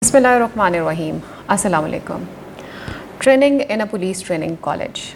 Bismillahirrahmanirrahim. Assalamu alaikum. Training in a police training college.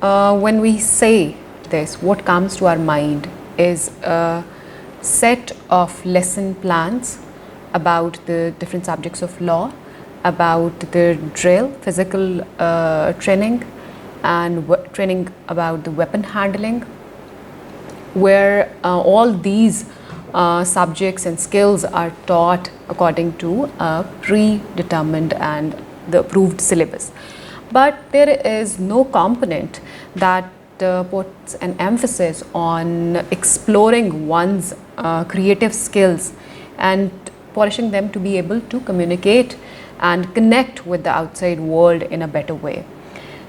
When we say this, what comes to our mind is a set of lesson plans about the different subjects of law, about the drill, physical training, and training about the weapon handling, where all these subjects and skills are taught according to a predetermined and the approved syllabus. But there is no component that puts an emphasis on exploring one's creative skills and polishing them to be able to communicate and connect with the outside world in a better way.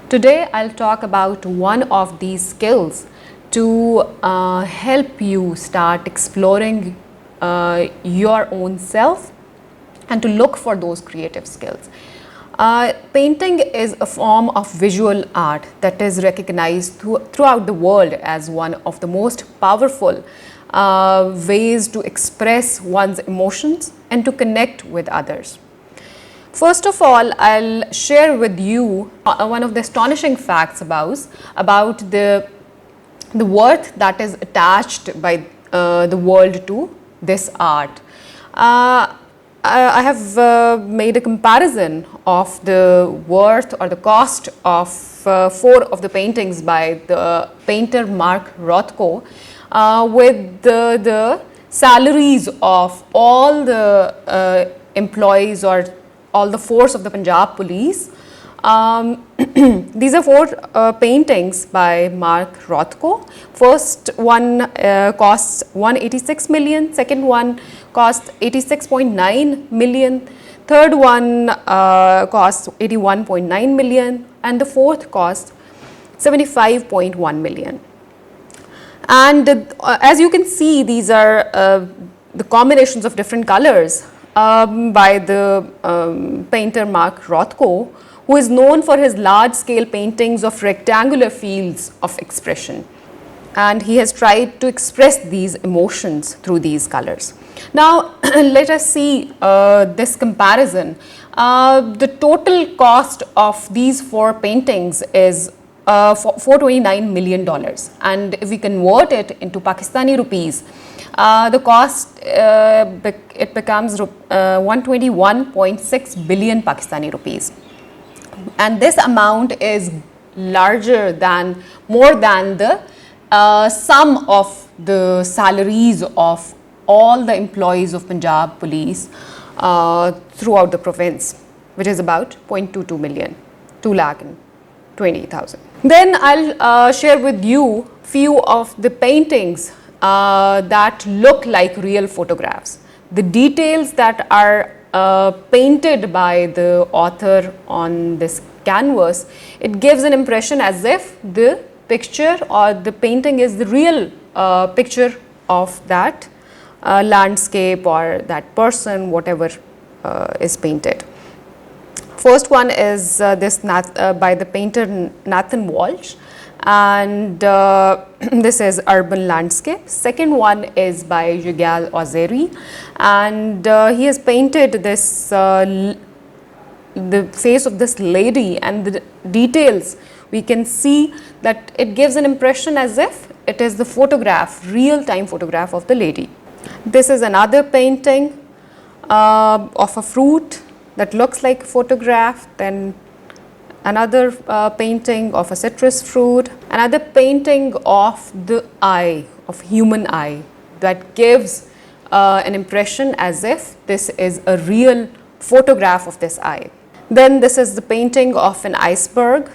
Today I'll talk about one of these skills to help you start exploring your own self and to look for those creative skills. Painting is a form of visual art that is recognized throughout the world as one of the most powerful ways to express one's emotions and to connect with others. First of all, I'll share with you one of the astonishing facts about the worth that is attached by the world to this art. I have made a comparison of the worth or the cost of 4 of the paintings by the painter Mark Rothko with the salaries of all the employees or all the force of the Punjab police. These are 4 paintings by Mark Rothko. First one costs 186 million, second one costs 86.9 million, third one costs 81.9 million, and the fourth costs 75.1 million. And as you can see, these are the combinations of different colors by the painter Mark Rothko, who is known for his large-scale paintings of rectangular fields of expression. And he has tried to express these emotions through these colors. Now, let us see this comparison. The total cost of these 4 paintings is $429 million. And if we convert it into Pakistani rupees, the cost, it becomes 121.6 billion Pakistani rupees. And this amount is more than the sum of the salaries of all the employees of Punjab police throughout the province, which is about 0.22 million, 2,20,000. Then I'll share with you few of the paintings that look like real photographs. The details that are painted by the author on this canvas, it gives an impression as if the picture or the painting is the real picture of that landscape or that person, whatever is painted. First one is this by the painter Nathan Walsh, and this is urban landscape. Second one is by Yigal Ozeri, and he has painted this the face of this lady, and the details we can see that it gives an impression as if it is the photograph, real-time photograph of the lady. This is another painting of a fruit that looks like a photograph, then another painting of a citrus fruit, another painting of the eye, of human eye, that gives an impression as if this is a real photograph of this eye. Then this is the painting of an iceberg.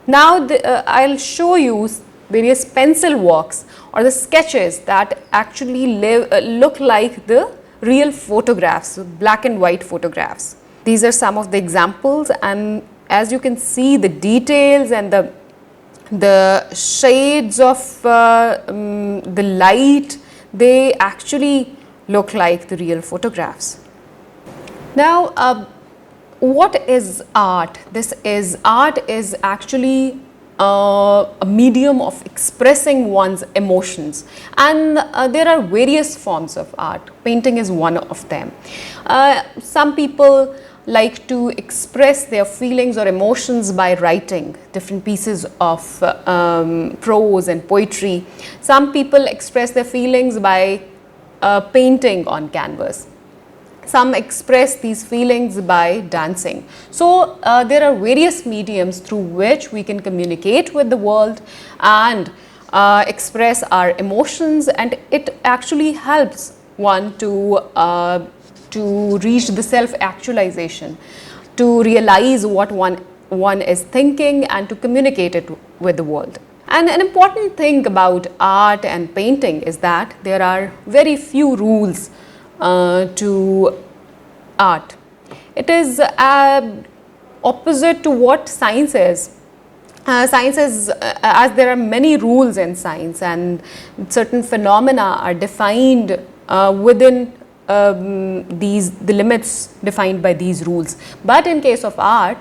Now I'll show you various pencil works or the sketches that actually look like the real photographs, black and white photographs. These are some of the examples, and as you can see, the details and the shades of the light, they actually look like the real photographs. Now, what is art? Art is actually a medium of expressing one's emotions, and there are various forms of art. Painting is one of them. Some people like to express their feelings or emotions by writing different pieces of prose and poetry. Some people express their feelings by painting on canvas. Some express these feelings by dancing. So there are various mediums through which we can communicate with the world and express our emotions, and it actually helps one to reach the self-actualization, to realize what one is thinking and to communicate it with the world. And an important thing about art and painting is that there are very few rules to art. It is opposite to what science is. Science is, as there are many rules in science and certain phenomena are defined within the limits defined by these rules. But in case of art,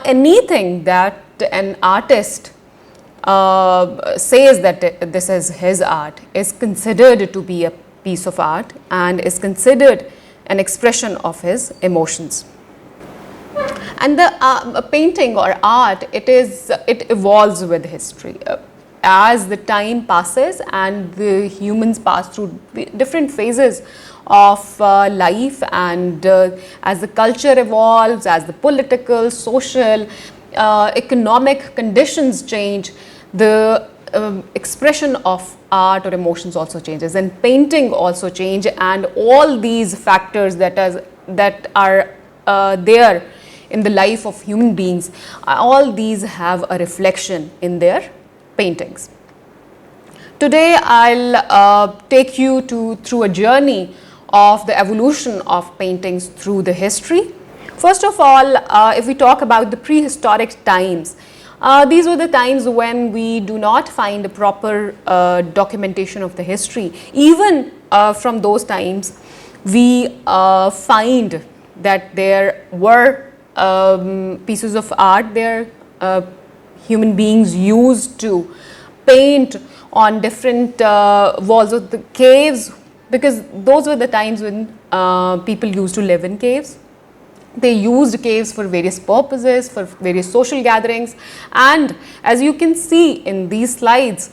anything that an artist says that this is his art is considered to be a piece of art and is considered an expression of his emotions. And the painting or art, it evolves with history. As the time passes and the humans pass through different phases of life, and as the culture evolves, as the political, social, economic conditions change, the expression of art or emotions also changes, and painting also change, and all these factors that are there in the life of human beings, all these have a reflection in their paintings. Today I'll take you through a journey of the evolution of paintings through the history. First of all, if we talk about the prehistoric times, these were the times when we do not find a proper documentation of the history. Even from those times, we find that there were pieces of art there human beings used to paint on different walls of the caves, because those were the times when people used to live in caves. They used caves for various purposes, for various social gatherings, and as you can see in these slides,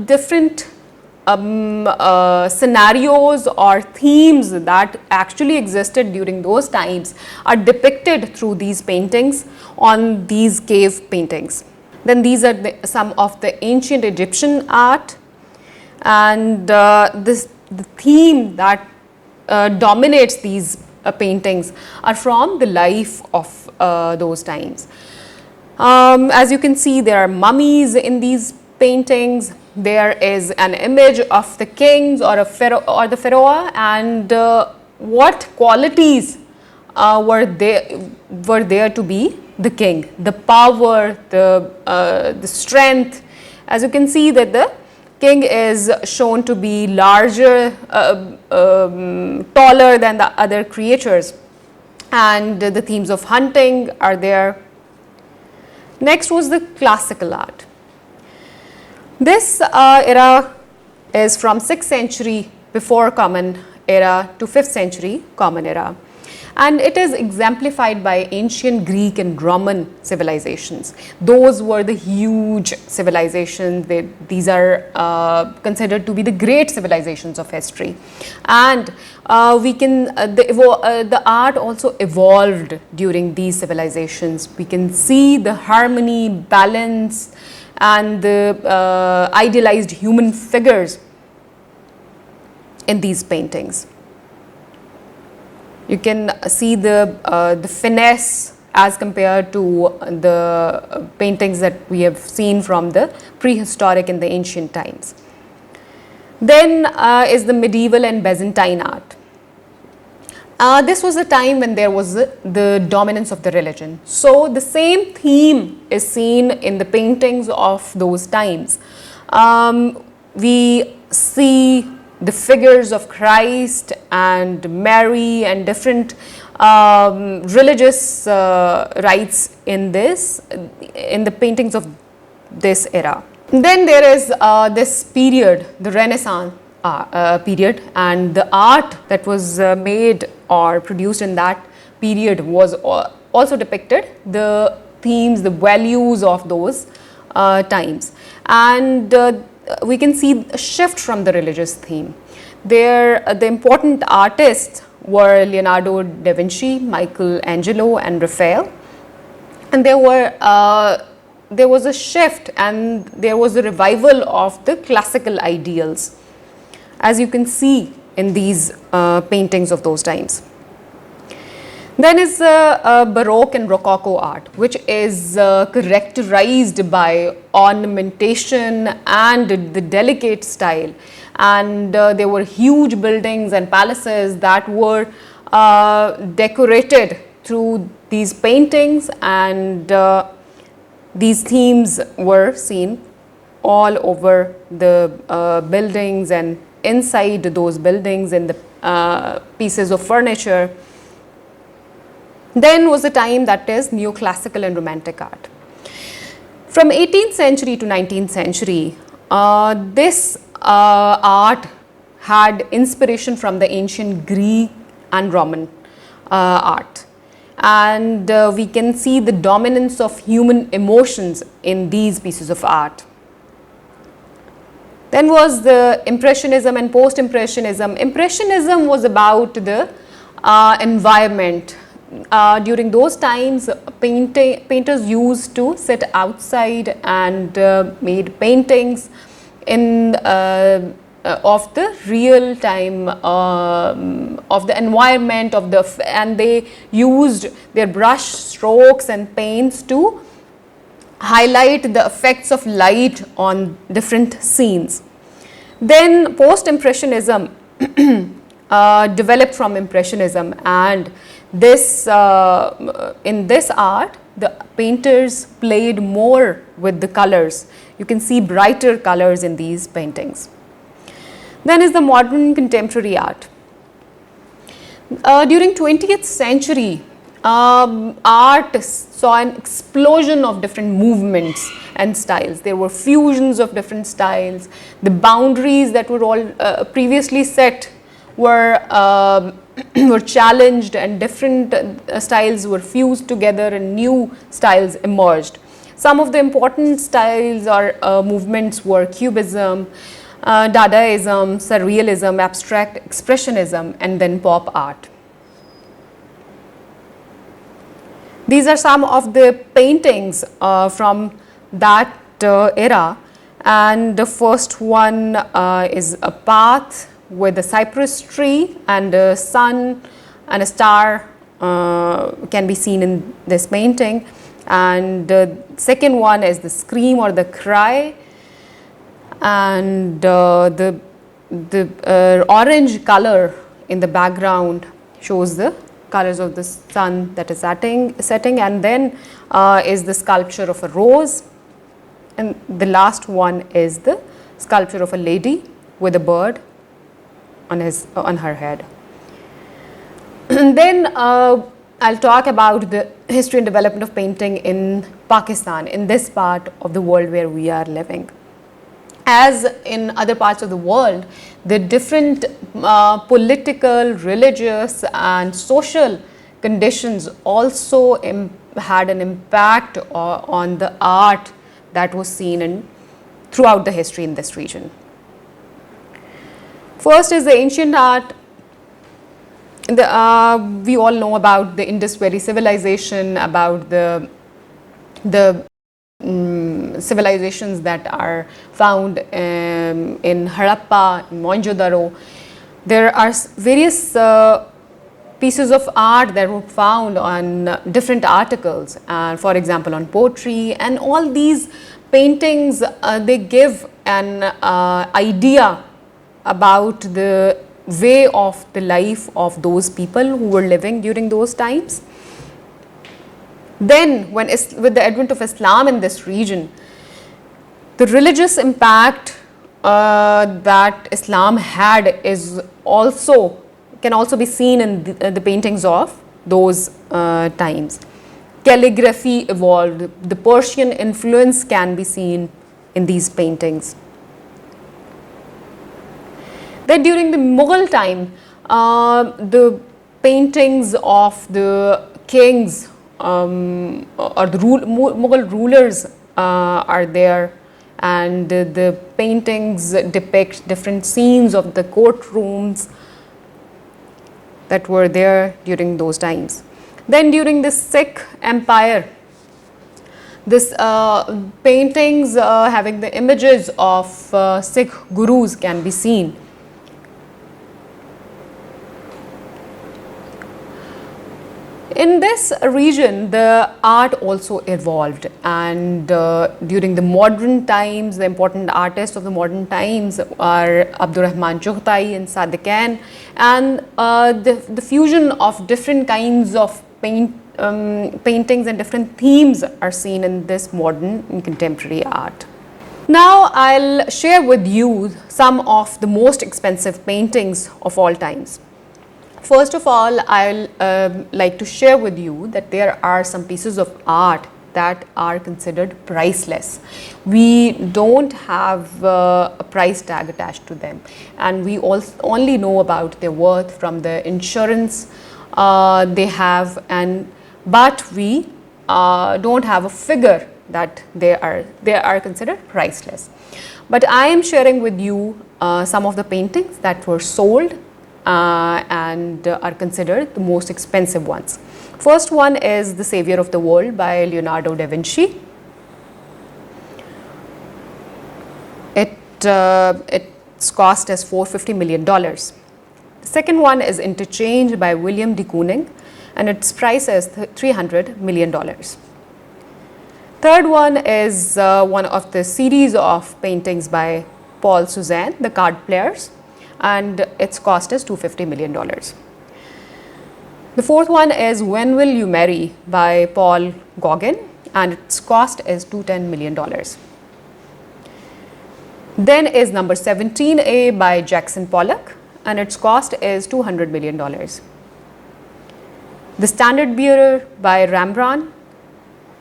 different scenarios or themes that actually existed during those times are depicted through these paintings on these cave paintings. Then these are some of the ancient Egyptian art, and the theme that dominates these paintings are from the life of those times. As you can see, there are mummies in these paintings. There is an image of the kings or the pharaoh, and what qualities were there to be the king, the power, the strength. As you can see that the king is shown to be larger, taller than the other creatures, and the themes of hunting are there. Next was the classical art. This era is from 6th century before Common Era to 5th century Common Era, and it is exemplified by ancient Greek and Roman civilizations. Those were the huge civilizations. These are considered to be the great civilizations of history, and the art also evolved during these civilizations. We can see the harmony, balance, and the idealized human figures in these paintings. You can see the finesse as compared to the paintings that we have seen from the prehistoric and the ancient times. Then is the medieval and Byzantine art. This was a time when there was the dominance of the religion. So the same theme is seen in the paintings of those times. We see the figures of Christ and Mary and different religious rites in the paintings of this era. Then there is this period, the Renaissance period, and the art that was made or produced in that period was also depicted the themes, the values of those times. And we can see a shift from the religious theme. There, the important artists were Leonardo da Vinci, Michelangelo, and Raphael. And there was a shift, and there was a revival of the classical ideals, as you can see in these paintings of those times. Then is Baroque and Rococo art, which is characterized by ornamentation and the delicate style. And there were huge buildings and palaces that were decorated through these paintings, and these themes were seen all over the buildings and inside those buildings in the pieces of furniture. Then was a time that is neoclassical and romantic art. From 18th century to 19th century, this art had inspiration from the ancient Greek and Roman art. And we can see the dominance of human emotions in these pieces of art. Then was the Impressionism and Post-Impressionism. Impressionism was about the environment. During those times, painters used to sit outside and made paintings in of the real time of the environment of and they used their brush strokes and paints to highlight the effects of light on different scenes. Then Post-Impressionism developed from Impressionism, and this in this art the painters played more with the colors. You can see brighter colors in these paintings. Then is the modern contemporary art. During 20th century, art saw an explosion of different movements and styles. There were fusions of different styles. The boundaries that were all previously set were were challenged, and different styles were fused together and new styles emerged. Some of the important styles or movements were Cubism, Dadaism, Surrealism, Abstract Expressionism, and then pop art. These are some of the paintings from that era, and the first one is a path with a cypress tree and a sun and a star can be seen in this painting. And the second one is the scream or the cry, and the orange color in the background shows the colors of the sun that is setting, and then is the sculpture of a rose, and the last one is the sculpture of a lady with a bird on her head. And then I'll talk about the history and development of painting in Pakistan, in this part of the world where we are living. As in other parts of the world, the different political, religious and social conditions also had an impact on the art that was seen throughout the history in this region. First is the ancient art. We all know about the Indus Valley civilization, about the civilizations that are found in Harappa, in Mohenjo-daro. There are various pieces of art that were found on different articles, for example on poetry, and all these paintings they give an idea about the way of the life of those people who were living during those times. Then with the advent of Islam in this region, the religious impact that Islam had can also be seen in the paintings of those times. Calligraphy evolved. The Persian influence can be seen in these paintings. Then during the Mughal time, the paintings of the kings or the Mughal rulers are there, and the paintings depict different scenes of the courtrooms that were there during those times. Then during the Sikh Empire, this paintings having the images of Sikh gurus can be seen. In this region, the art also evolved, and during the modern times, the important artists of the modern times are Abdurrahman Chughtai and Sadiqain, and the fusion of different kinds of paintings and different themes are seen in this modern and contemporary art. Now I'll share with you some of the most expensive paintings of all times. First of all, I'll like to share with you that there are some pieces of art that are considered priceless. We don't have a price tag attached to them, and we also only know about their worth from the insurance they have, but we don't have a figure that they are considered priceless. But I am sharing with you some of the paintings that were sold and are considered the most expensive ones. First one is The Savior of the World by Leonardo da Vinci. Its cost is $450 million. The second one is Interchange by William de Kooning, and its price is $300 million. Third one is one of the series of paintings by Paul Cézanne, The Card Players, and its cost is $250 million. The fourth one is When Will You Marry by Paul Gauguin, and its cost is $210 million. Then is number 17A by Jackson Pollock, and its cost is $200 million. The Standard Bearer by Rembrandt,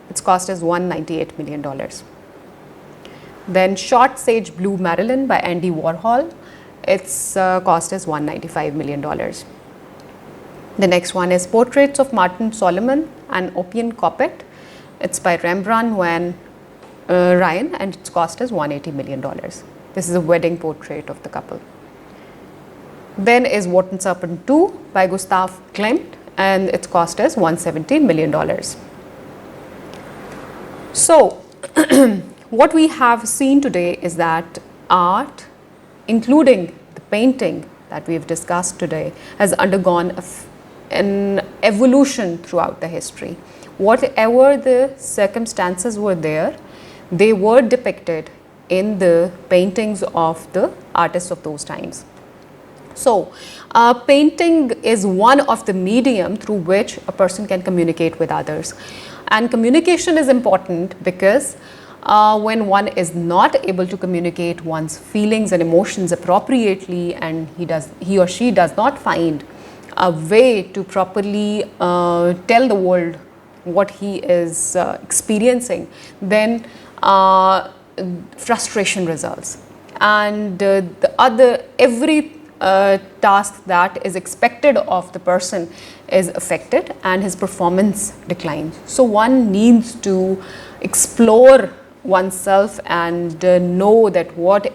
its cost is $198 million. Then Short Sage Blue Marilyn by Andy Warhol, its cost is $195 million. The next one is Portraits of Martin Solomon and Oppian Coppet. It's by Rembrandt van Rijn, and its cost is $180 million. This is a wedding portrait of the couple. Then is Wotan Serpent 2 by Gustav Klimt, and its cost is $117 million. So, what we have seen today is that art, including the painting that we have discussed today, has undergone an evolution throughout the history. Whatever the circumstances were there, they were depicted in the paintings of the artists of those times. So, painting is one of the medium through which a person can communicate with others, and communication is important because when one is not able to communicate one's feelings and emotions appropriately, and he or she does not find a way to properly tell the world what he is experiencing, then frustration results, and every task that is expected of the person is affected, and his performance declines. So one needs to explore oneself and know that what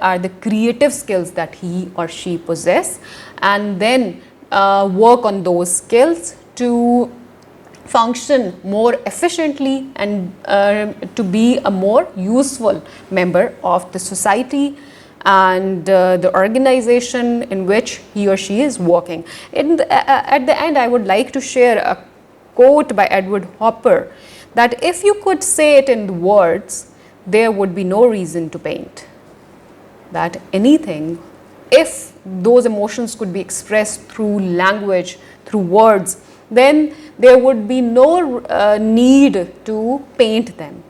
are the creative skills that he or she possess, and then work on those skills to function more efficiently and to be a more useful member of the society and the organization in which he or she is working. At the end, I would like to share a quote by Edward Hopper, that if you could say it in words, there would be no reason to paint. That anything, if those emotions could be expressed through language, through words, then there would be no need to paint them.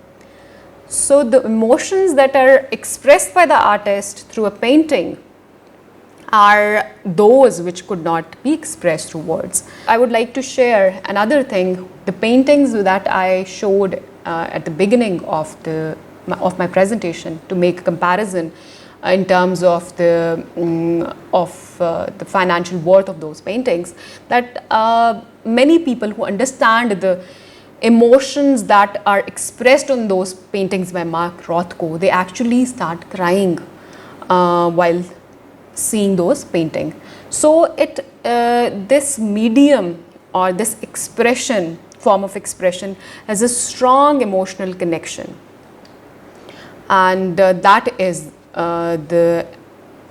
So the emotions that are expressed by the artist through a painting are those which could not be expressed through words. I would like to share another thing. The paintings that I showed at the beginning of my presentation, to make a comparison in terms of the the financial worth of those paintings, that many people who understand the emotions that are expressed on those paintings by Mark Rothko, they actually start crying while seeing those paintings. So this medium or this form of expression has a strong emotional connection, and that is the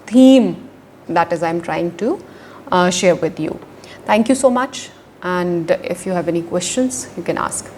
theme that is I'm trying to share with you. Thank you so much, and if you have any questions, you can ask.